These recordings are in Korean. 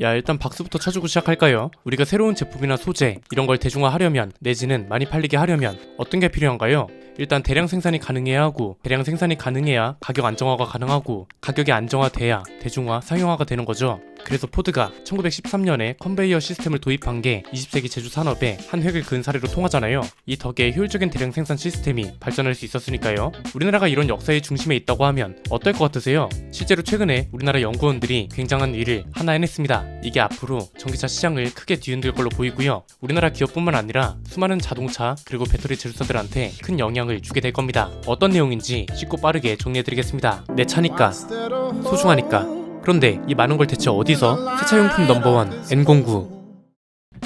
야, 일단 박수부터 쳐주고 시작할까요? 우리가 새로운 제품이나 소재 이런 걸 대중화하려면 내지는 많이 팔리게 하려면 어떤 게 필요한가요? 일단 대량 생산이 가능해야 하고, 대량 생산이 가능해야 가격 안정화가 가능하고, 가격이 안정화돼야 대중화, 상용화가 되는 거죠. 그래서 포드가 1913년에 컨베이어 시스템을 도입한 게 20세기 제조 산업의 한 획을 그은 사례로 통하잖아요. 이 덕에 효율적인 대량 생산 시스템이 발전할 수 있었으니까요. 우리나라가 이런 역사의 중심에 있다고 하면 어떨 것 같으세요? 실제로 최근에 우리나라 연구원들이 굉장한 일을 하나 해냈습니다. 이게 앞으로 전기차 시장을 크게 뒤흔들 걸로 보이고요. 우리나라 기업뿐만 아니라 수많은 자동차 그리고 배터리 제조사들한테 큰 영향을 주게 될 겁니다. 어떤 내용인지 쉽고 빠르게 정리해드리겠습니다. 내 차니까, 소중하니까. 그런데 이 많은 걸 대체 어디서? 세차용품 넘버원 N09.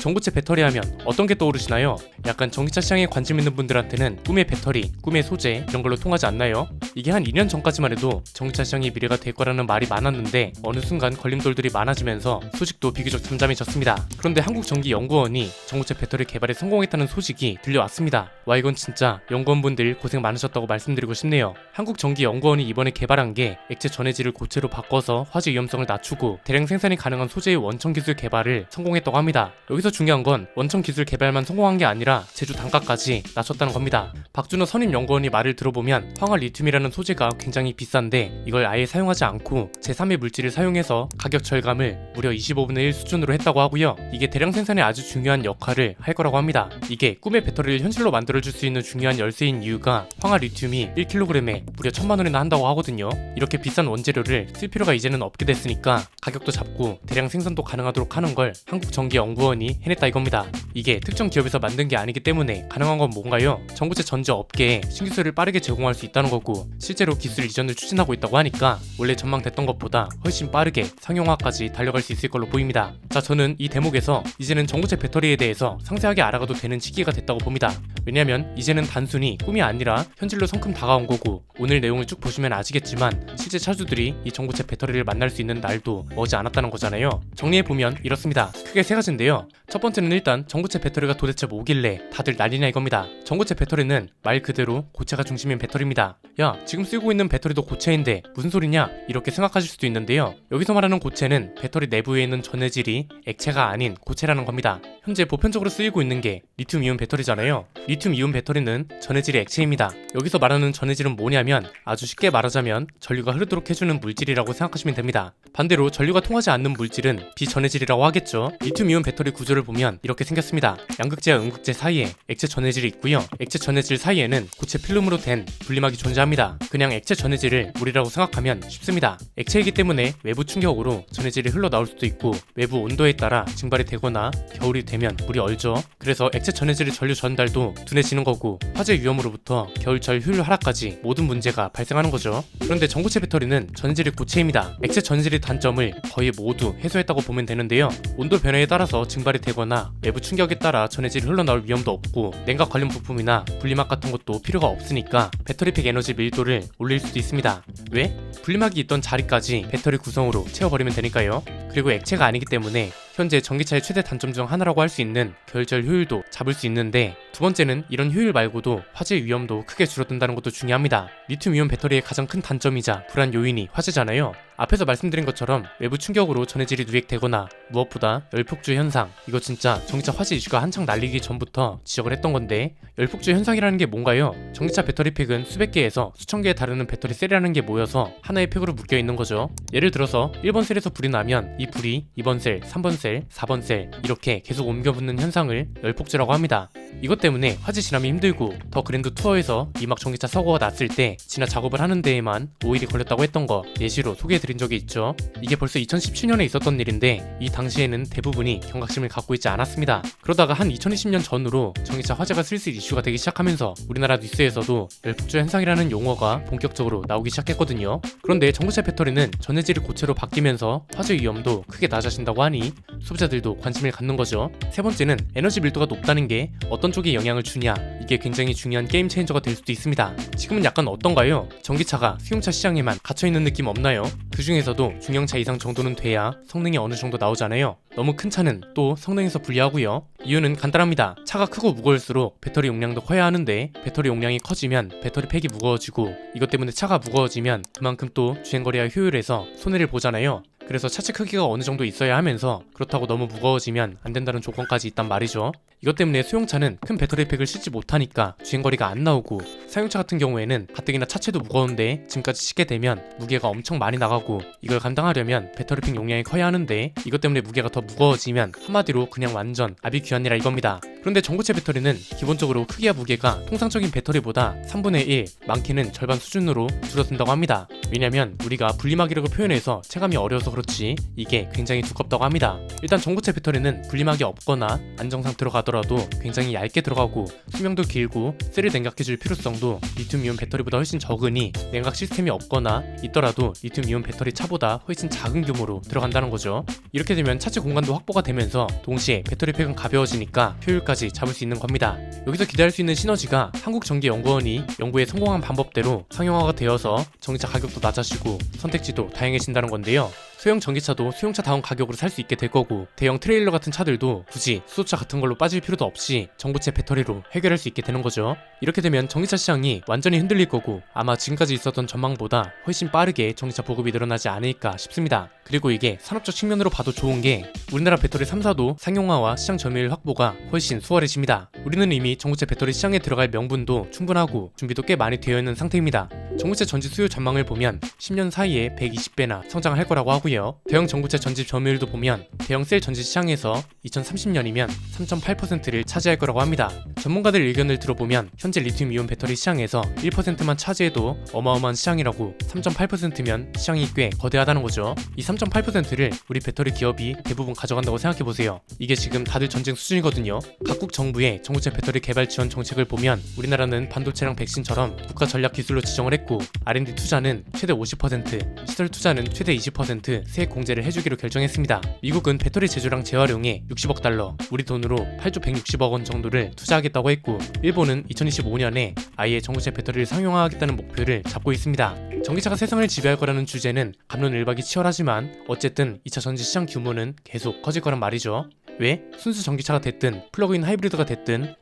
전고체 배터리 하면 어떤 게 떠오르시나요? 약간 전기차 시장에 관심 있는 분들한테는 꿈의 배터리, 꿈의 소재 이런 걸로 통하지 않나요? 이게 한 2년 전까지만 해도 전기차 시장이 미래가 될 거라는 말이 많았는데 어느 순간 걸림돌들이 많아지면서 소식도 비교적 잠잠해졌습니다. 그런데 한국전기연구원이 전고체 배터리 개발에 성공했다는 소식이 들려왔습니다. 와, 이건 진짜 연구원분들 고생 많으셨다고 말씀드리고 싶네요. 한국전기연구원이 이번에 개발한 게 액체 전해질을 고체로 바꿔서 화재 위험성을 낮추고 대량 생산이 가능한 소재의 원천 기술 개발을 성공했다고 합니다. 여기서 중요한 건 원천 기술 개발만 성공한 게 아니라 제조 단가까지 낮췄다는 겁니다. 박준호 선임연구원이 말을 들어보면 황화 리튬이라는 소재가 굉장히 비싼데 이걸 아예 사용하지 않고 제3의 물질을 사용해서 가격 절감을 무려 25분의 1 수준으로 했다고 하고요. 이게 대량 생산에 아주 중요한 역할을 할 거라고 합니다. 이게 꿈의 배터리를 현실로 만들어줄 수 있는 중요한 열쇠인 이유가 황화 리튬이 1kg에 무려 1000만원이나 한다고 하거든요. 이렇게 비싼 원재료를 쓸 필요가 이제는 없게 됐으니까 가격도 잡고 대량 생산도 가능하도록 하는 걸 한국전기연구원이 해냈다 이겁니다. 이게 특정 기업에서 만든 게 아니기 때문에 가능한 건 뭔가요? 전고체 전지 업계에 신기술을 빠르게 제공할 수 있다는 거고, 실제로 기술 이전을 추진하고 있다고 하니까 원래 전망됐던 것보다 훨씬 빠르게 상용화까지 달려갈 수 있을 걸로 보입니다. 자, 저는 이 대목에서 이제는 전고체 배터리에 대해서 상세하게 알아가도 되는 시기가 됐다고 봅니다. 왜냐면 이제는 단순히 꿈이 아니라 현실로 성큼 다가온 거고, 오늘 내용을 쭉 보시면 아시겠지만 실제 차주들이 이 전고체 배터리를 만날 수 있는 날도 머지 않았다는 거잖아요. 정리해보면 이렇습니다. 크게 세 가지인데요. 첫 번째는 일단 전고체 배터리가 도대체 뭐길래 다들 난리냐 이겁니다. 전고체 배터리는 말 그대로 고체가 중심인 배터리입니다. 야, 지금 쓰고 있는 배터리도 고체인데 무슨 소리냐? 이렇게 생각하실 수도 있는데요. 여기서 말하는 고체는 배터리 내부에 있는 전해질이 액체가 아닌 고체라는 겁니다. 현재 보편적으로 쓰이고 있는 게 리튬이온 배터리잖아요. 리튬이온 배터리는 전해질이 액체입니다. 여기서 말하는 전해질은 뭐냐면 아주 쉽게 말하자면 전류가 흐르도록 해주는 물질이라고 생각하시면 됩니다. 반대로 전류가 통하지 않는 물질은 비전해질이라고 하겠죠. 리튬이온 배터리 구조를 보면 이렇게 생겼습니다. 양극재와 음극재 사이에 액체 전해질이 있고요. 액체 전해질 사이에는 고체 필름으로 된 분리막이 존재합니다. 그냥 액체 전해질을 물이라고 생각하면 쉽습니다. 액체이기 때문에 외부 충격으로 전해질이 흘러나올 수도 있고, 외부 온도에 따라 증발이 되거나 겨울이 되면 물이 얼죠. 그래서 액체 전해질의 전류 전달도 둔해지는 거고, 화재 위험으로부터 겨울철 효율 하락까지 모든 문제가 발생하는 거죠. 그런데 전고체 배터리는 전해질이 고체입니다. 액체 전해질의 단점을 거의 모두 해소했다고 보면 되는데요. 온도 변화에 따라서 증발이 되거나 외부 충격에 따라 전해질이 흘러나올 위험도 없고, 냉각 관련 부품이나 분리막 같은 것도 필요가 없으니까 배터리팩 에너지 밀도를 올릴 수도 있습니다. 왜? 분리막이 있던 자리까지 배터리 구성으로 채워버리면 되니까요. 그리고 액체가 아니기 때문에 현재 전기차의 최대 단점 중 하나라고 할 수 있는 겨울철 효율도 잡을 수 있는데, 두 번째는 이런 효율 말고도 화재 위험도 크게 줄어든다는 것도 중요합니다. 리튬이온 배터리의 가장 큰 단점이자 불안 요인이 화재잖아요. 앞에서 말씀드린 것처럼 외부 충격으로 전해질이 누액되거나 무엇보다 열폭주 현상, 이거 진짜 전기차 화재 이슈가 한창 날리기 전부터 지적을 했던 건데, 열폭주 현상이라는 게 뭔가요? 전기차 배터리팩은 수백 개에서 수천 개에 다루는 배터리 셀이라는 게 모여서 하나의 팩으로 묶여 있는 거죠. 예를 들어서 1번 셀에서 불이 나면 이 불이 2번 셀, 3번 셀, 4번 셀 이렇게 계속 옮겨 붙는 현상을 열폭주라고 합니다. 이것 때문에 화재 진압이 힘들고, 더 그랜드 투어에서 이막 전기차 사고가 났을 때 진압 작업을 하는 데에만 5일이 걸렸다고 했던 거 예시로 소개해드린 적이 있죠. 이게 벌써 2017년에 있었던 일인데 이 당시에는 대부분이 경각심을 갖고 있지 않았습니다. 그러다가 한 2020년 전후로 전기차 화재가 슬슬 이슈가 되기 시작하면서 우리나라 뉴스에서도 열폭주 현상이라는 용어가 본격적으로 나오기 시작했거든요. 그런데 전고체 배터리는 전해질이 고체로 바뀌면서 화재 위험도 크게 낮아진다고 하니 소비자들도 관심을 갖는 거죠. 세 번째는 에너지 밀도가 높다는 게 어떤 쪽에 영향을 주냐, 이게 굉장히 중요한 게임 체인저가 될 수도 있습니다. 지금은 약간 어떤가요? 전기차가 수용차 시장에만 갇혀있는 느낌 없나요? 그 중에서도 중형차 이상 정도는 돼야 성능이 어느 정도 나오잖아요. 너무 큰 차는 또 성능에서 불리하고요. 이유는 간단합니다. 차가 크고 무거울수록 배터리 용량도 커야 하는데, 배터리 용량이 커지면 배터리 팩이 무거워지고, 이것 때문에 차가 무거워지면 그만큼 또 주행거리와 효율에서 손해를 보잖아요. 그래서 차체 크기가 어느 정도 있어야 하면서 그렇다고 너무 무거워지면 안 된다는 조건까지 있단 말이죠. 이것 때문에 수용차는 큰 배터리팩을 싣지 못하니까 주행거리가 안 나오고, 사용차 같은 경우에는 가뜩이나 차체도 무거운데 짐까지 싣게 되면 무게가 엄청 많이 나가고, 이걸 감당하려면 배터리팩 용량이 커야 하는데 이것 때문에 무게가 더 무거워지면 한마디로 그냥 완전 아비규환이라 이겁니다. 그런데 전고체 배터리는 기본적으로 크기와 무게가 통상적인 배터리보다 3분의 1, 많게는 절반 수준으로 줄어든다고 합니다. 왜냐면 우리가 분리막이라고 표현해서 체감이 어려워서 그렇지 이게 굉장히 두껍다고 합니다. 일단 전고체 배터리는 분리막이 없거나 안정상 들어가더라도 굉장히 얇게 들어가고, 수명도 길고 셀을 냉각해줄 필요성도 리튬이온 배터리보다 훨씬 적으니, 냉각 시스템이 없거나 있더라도 리튬이온 배터리 차보다 훨씬 작은 규모로 들어간다는 거죠. 이렇게 되면 차체 공간도 확보가 되면서 동시에 배터리팩은 가벼워지니까 효율까지 잡을 수 있는 겁니다. 여기서 기대할 수 있는 시너지가 한국전기연구원이 연구에 성공한 방법대로 상용화가 되어서 전기차 가격도 낮아지고 선택지도 다양해진다는 건데요. 소형 전기차도 수용차다운 가격으로 살 수 있게 될 거고, 대형 트레일러 같은 차들도 굳이 수소차 같은 걸로 빠질 필요도 없이 전고체 배터리로 해결할 수 있게 되는 거죠. 이렇게 되면 전기차 시장이 완전히 흔들릴 거고, 아마 지금까지 있었던 전망보다 훨씬 빠르게 전기차 보급이 늘어나지 않을까 싶습니다. 그리고 이게 산업적 측면으로 봐도 좋은 게, 우리나라 배터리 3사도 상용화와 시장 점유율 확보가 훨씬 수월해집니다. 우리는 이미 전고체 배터리 시장에 들어갈 명분도 충분하고 준비도 꽤 많이 되어 있는 상태입니다. 전고체 전지 수요 전망을 보면 10년 사이에 120배나 성장할 거라고 하고요. 대형 전고체 전지 점유율도 보면 대형 셀 전지 시장에서 2030년이면 3.8%를 차지할 거라고 합니다. 전문가들 의견을 들어보면 현재 리튬이온 배터리 시장에서 1%만 차지해도 어마어마한 시장이라고, 3.8%면 시장이 꽤 거대하다는 거죠. 이 3.8%를 우리 배터리 기업이 대부분 가져간다고 생각해보세요. 이게 지금 다들 전쟁 수준이거든요. 각국 정부의 전고체 배터리 개발 지원 정책을 보면 우리나라는 반도체랑 백신처럼 국가 전략 기술로 지정을 했고, R&D 투자는 최대 50%, 시설 투자는 최대 20% 세액 공제를 해주기로 결정했습니다. 미국은 배터리 제조랑 재활용에 60억 달러, 우리 돈으로 8조 160억 원 정도를 투자하겠다고 했고, 일본은 2025년에 아예 전고체 배터리를 상용화하겠다는 목표를 잡고 있습니다. 전기차가 세상을 지배할 거라는 주제는 갑론을박이 치열하지만 어쨌든 2차 전지 시장 규모는 계속 커질 거란 말이죠. 왜? 순수 전기차가 됐든 플러그인 하이브리드가 됐든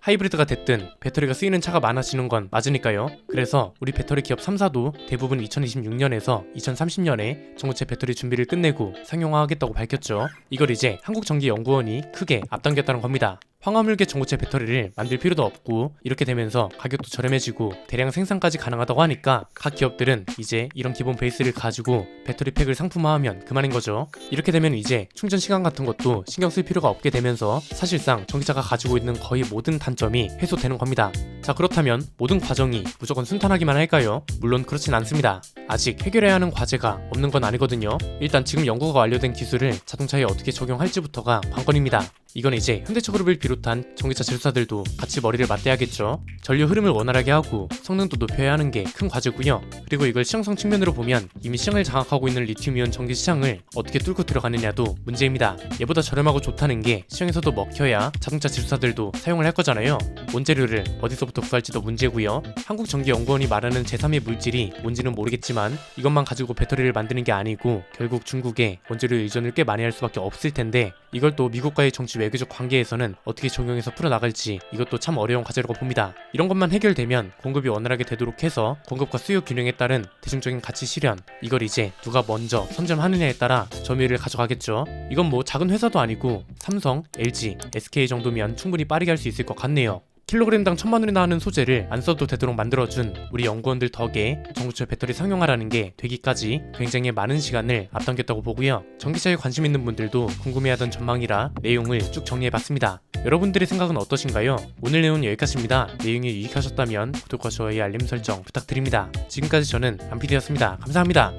배터리가 쓰이는 차가 많아지는 건 맞으니까요. 그래서 우리 배터리 기업 3사도 대부분 2026년에서 2030년에 전고체 배터리 준비를 끝내고 상용화하겠다고 밝혔죠. 이걸 이제 한국전기연구원이 크게 앞당겼다는 겁니다. 황화물계 전고체 배터리를 만들 필요도 없고, 이렇게 되면서 가격도 저렴해지고 대량 생산까지 가능하다고 하니까 각 기업들은 이제 이런 기본 베이스를 가지고 배터리팩을 상품화하면 그만인 거죠. 이렇게 되면 이제 충전 시간 같은 것도 신경 쓸 필요가 없게 되면서 사실상 전기차가 가지고 있는 거의 모든 단점이 해소되는 겁니다. 자, 그렇다면 모든 과정이 무조건 순탄하기만 할까요? 물론 그렇진 않습니다. 아직 해결해야 하는 과제가 없는 건 아니거든요. 일단 지금 연구가 완료된 기술을 자동차에 어떻게 적용할지부터가 관건입니다. 이건 이제 현대차그룹을 비롯한 전기차 제조사들도 같이 머리를 맞대야겠죠. 전류 흐름을 원활하게 하고 성능도 높여야 하는 게 큰 과제고요. 그리고 이걸 시장성 측면으로 보면 이미 시장을 장악하고 있는 리튬이온 전기 시장을 어떻게 뚫고 들어가느냐도 문제입니다. 얘보다 저렴하고 좋다는 게 시장에서도 먹혀야 자동차 제조사들도 사용을 할 거잖아요. 원재료를 어디서부터 구할지도 문제고요. 한국전기연구원이 말하는 제3의 물질이 뭔지는 모르겠지만 이것만 가지고 배터리를 만드는 게 아니고 결국 중국에 원재료 의존을 꽤 많이 할 수밖에 없을 텐데, 이걸 또 미국과의 정치 외교적 관계에서는 어떻게 적용해서 풀어나갈지 이것도 참 어려운 과제라고 봅니다. 이런 것만 해결되면 공급이 원활하게 되도록 해서 공급과 수요 균형에 따른 대중적인 가치 실현, 이걸 이제 누가 먼저 선점하느냐에 따라 점유율을 가져가겠죠. 이건 뭐 작은 회사도 아니고 삼성, LG, SK 정도면 충분히 빠르게 할 수 있을 것 같네요. 킬로그램당 1000만 원이나 하는 소재를 안 써도 되도록 만들어준 우리 연구원들 덕에 전고체 배터리 상용화라는 게 되기까지 굉장히 많은 시간을 앞당겼다고 보고요. 전기차에 관심 있는 분들도 궁금해하던 전망이라 내용을 쭉 정리해봤습니다. 여러분들의 생각은 어떠신가요? 오늘 내용은 여기까지입니다. 내용이 유익하셨다면 구독과 좋아요, 알림 설정 부탁드립니다. 지금까지 저는 안피디였습니다. 감사합니다.